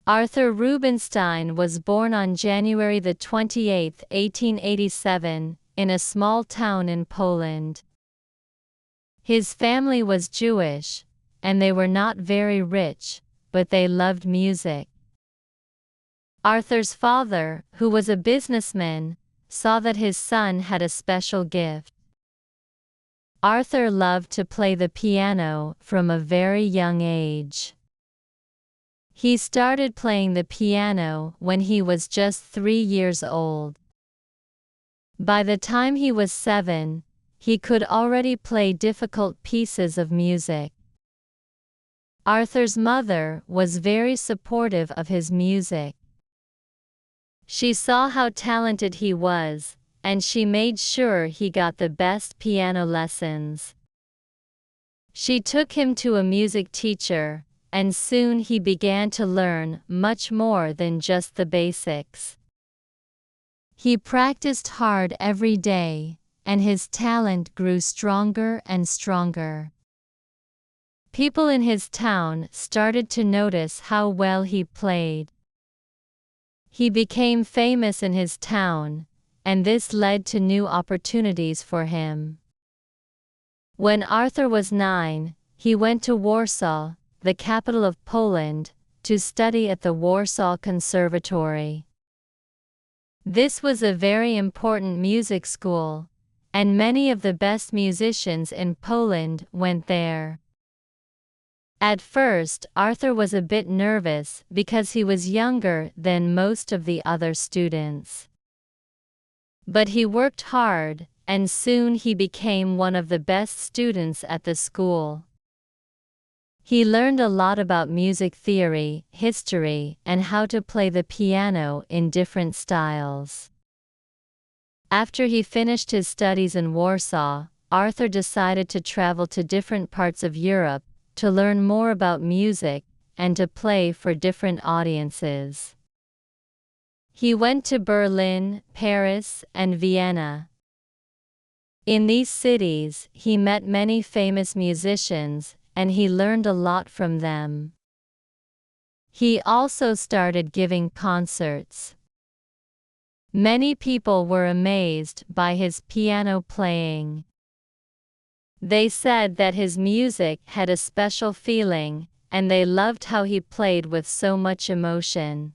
Arthur Rubinstein was born on January 28, 1887, in a small town in Poland. His family was Jewish, and they were not very rich, but they loved music. Arthur's father, who was a businessman, saw that his son had a special gift. Arthur loved to play the piano from a very young age. He started playing the piano when he was just 3 years old. By the time he was 7, he could already play difficult pieces of music. Arthur's mother was very supportive of his music. She saw how talented he was, and she made sure he got the best piano lessons. She took him to a music teacher, and soon he began to learn much more than just the basics. He practiced hard every day, and his talent grew stronger and stronger. People in his town started to notice how well he played. He became famous in his town, and this led to new opportunities for him. When Arthur was 9, he went to Warsaw, the capital of Poland, to study at the Warsaw Conservatory. This was a very important music school, and many of the best musicians in Poland went there. At first, Arthur was a bit nervous because he was younger than most of the other students. But he worked hard, and soon he became one of the best students at the school. He learned a lot about music theory, history, and how to play the piano in different styles. After he finished his studies in Warsaw, Arthur decided to travel to different parts of Europe to learn more about music and to play for different audiences. He went to Berlin, Paris, and Vienna. In these cities, he met many famous musicians, and he learned a lot from them. He also started giving concerts. Many people were amazed by his piano playing. They said that his music had a special feeling, and they loved how he played with so much emotion.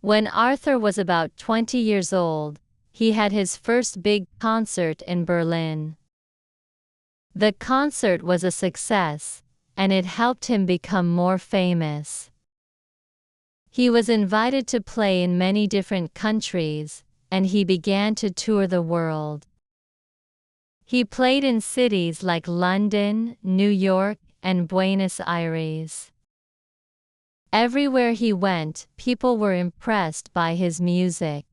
When Arthur was about 20 years old, he had his first big concert in Berlin. The concert was a success, and it helped him become more famous. He was invited to play in many different countries, and he began to tour the world. He played in cities like London, New York, and Buenos Aires. Everywhere he went, people were impressed by his music.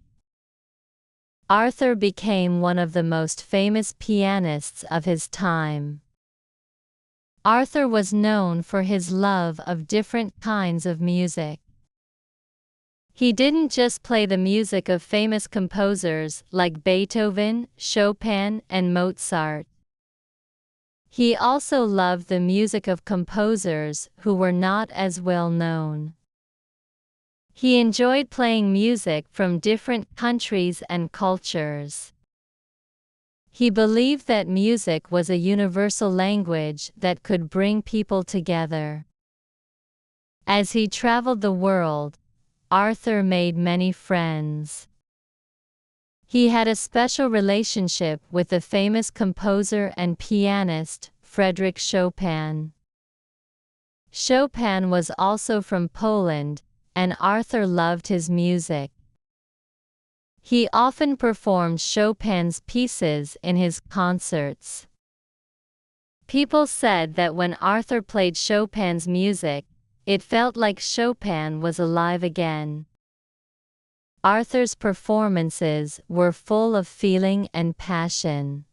Arthur became one of the most famous pianists of his time. Arthur was known for his love of different kinds of music. He didn't just play the music of famous composers like Beethoven, Chopin, and Mozart. He also loved the music of composers who were not as well known. He enjoyed playing music from different countries and cultures. He believed that music was a universal language that could bring people together. As he traveled the world, Arthur made many friends. He had a special relationship with the famous composer and pianist, Frédéric Chopin. Chopin was also from Poland, and Arthur loved his music. He often performed Chopin's pieces in his concerts. People said that when Arthur played Chopin's music, it felt like Chopin was alive again. Arthur's performances were full of feeling and passion.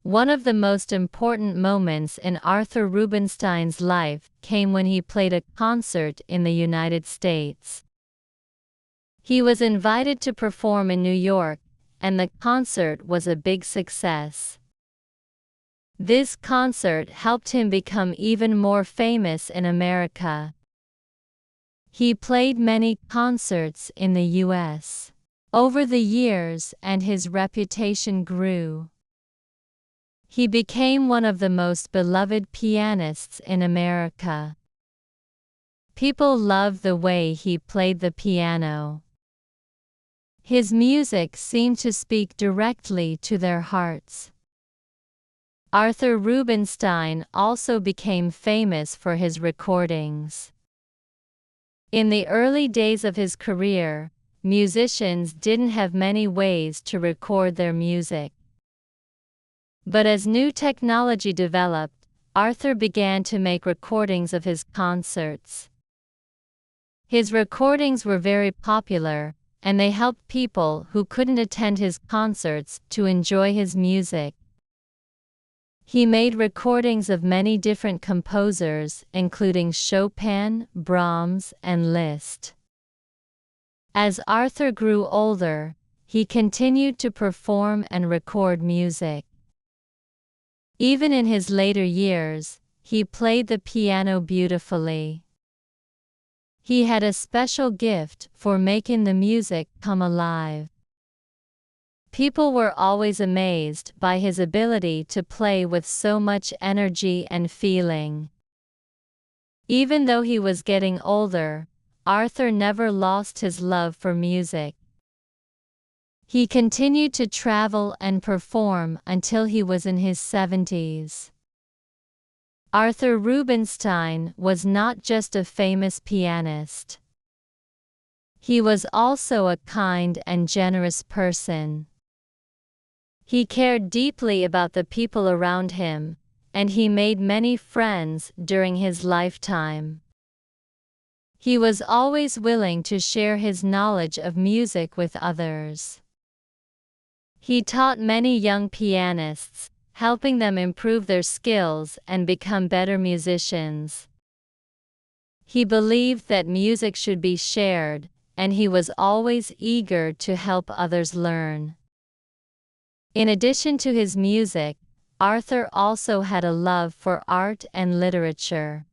One of the most important moments in Arthur Rubinstein's life came when he played a concert in the United States. He was invited to perform in New York, and the concert was a big success. This concert helped him become even more famous in America. He played many concerts in the U.S. over the years, and his reputation grew. He became one of the most beloved pianists in America. People loved the way he played the piano. His music seemed to speak directly to their hearts. Arthur Rubinstein also became famous for his recordings. In the early days of his career, musicians didn't have many ways to record their music. But as new technology developed, Arthur began to make recordings of his concerts. His recordings were very popular, and they helped people who couldn't attend his concerts to enjoy his music. He made recordings of many different composers, including Chopin, Brahms, and Liszt. As Arthur grew older, he continued to perform and record music. Even in his later years, he played the piano beautifully. He had a special gift for making the music come alive. People were always amazed by his ability to play with so much energy and feeling. Even though he was getting older, Arthur never lost his love for music. He continued to travel and perform until he was in his 70s. Arthur Rubinstein was not just a famous pianist. He was also a kind and generous person. He cared deeply about the people around him, and he made many friends during his lifetime. He was always willing to share his knowledge of music with others. He taught many young pianists, helping them improve their skills and become better musicians. He believed that music should be shared, and he was always eager to help others learn. In addition to his music, Arthur also had a love for art and literature.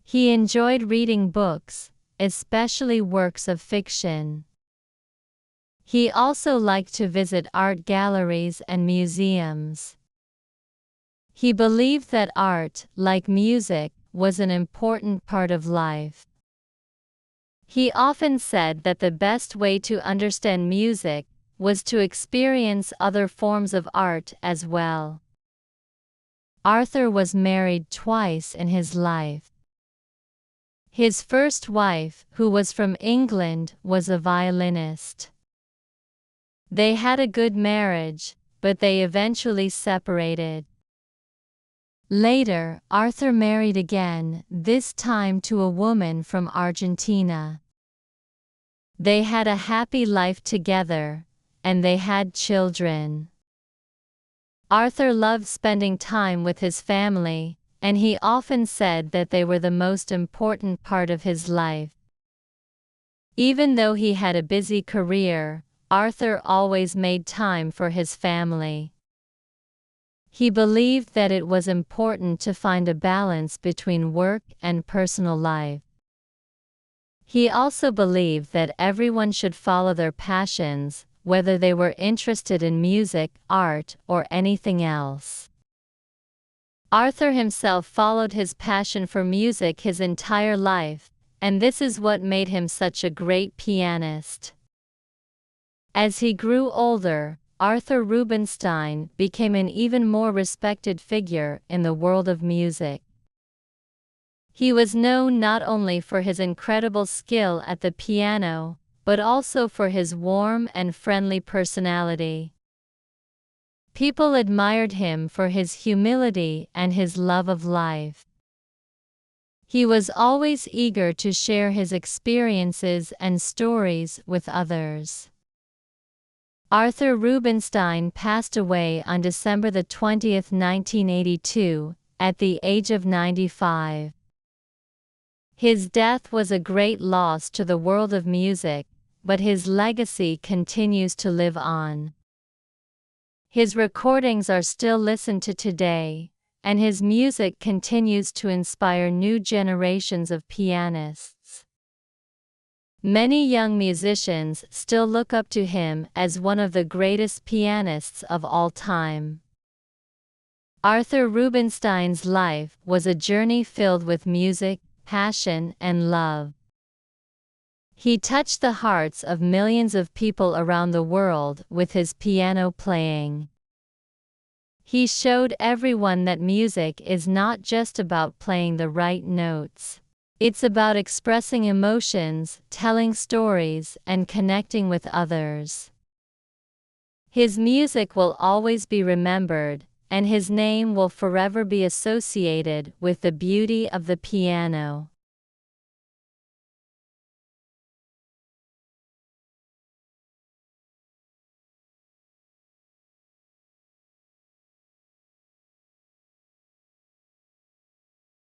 He enjoyed reading books, especially works of fiction. He also liked to visit art galleries and museums. He believed that art, like music, was an important part of life. He often said that the best way to understand music was to experience other forms of art as well. Arthur was married twice in his life. His first wife, who was from England, was a violinist. They had a good marriage, but they eventually separated. Later, Arthur married again, this time to a woman from Argentina. They had a happy life together, and they had children. Arthur loved spending time with his family, and he often said that they were the most important part of his life. Even though he had a busy career, Arthur always made time for his family. He believed that it was important to find a balance between work and personal life. He also believed that everyone should follow their passions, whether they were interested in music, art, or anything else. Arthur himself followed his passion for music his entire life, and this is what made him such a great pianist. As he grew older, Arthur Rubinstein became an even more respected figure in the world of music. He was known not only for his incredible skill at the piano, but also for his warm and friendly personality. People admired him for his humility and his love of life. He was always eager to share his experiences and stories with others. Arthur Rubinstein passed away on December 20, 1982, at the age of 95. His death was a great loss to the world of music, but his legacy continues to live on. His recordings are still listened to today, and his music continues to inspire new generations of pianists. Many young musicians still look up to him as one of the greatest pianists of all time. Arthur Rubinstein's life was a journey filled with music, passion, and love. He touched the hearts of millions of people around the world with his piano playing. He showed everyone that music is not just about playing the right notes. It's about expressing emotions, telling stories, and connecting with others. His music will always be remembered, and his name will forever be associated with the beauty of the piano.